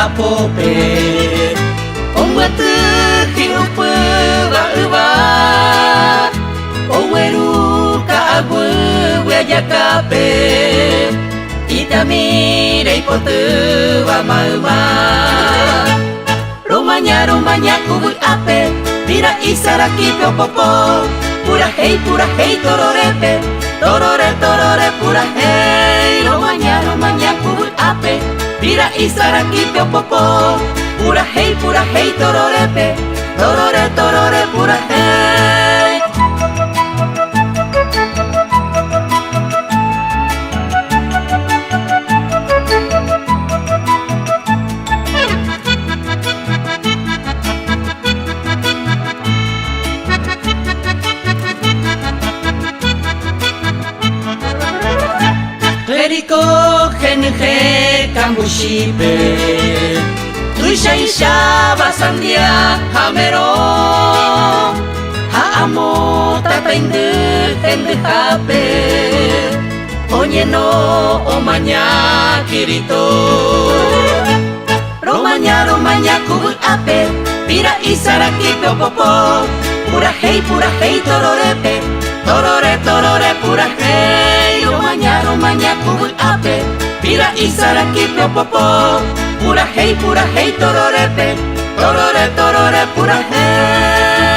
apope Onguatu hiupu wa uwa Oweru ka agu weja kape Itamire ipotu wa mauma Romanya kubu ape Mira isaraki piopopo Pura hei tororepe Torore pura hei Romanya kubu ape Mira isaraki piopopo Pura hei tororepe Torore pura hei Clerico genje kambushipe Tuisha basandia hamero Haamo tataindu hendu hape Onye no omanya kirito Romanya kubu ape Pira isaraki piopopo Pura hei tororepe Torore pura hei Romanya kubu ape Pira isaraki piopopo Pura hei tororepe Torore pura hei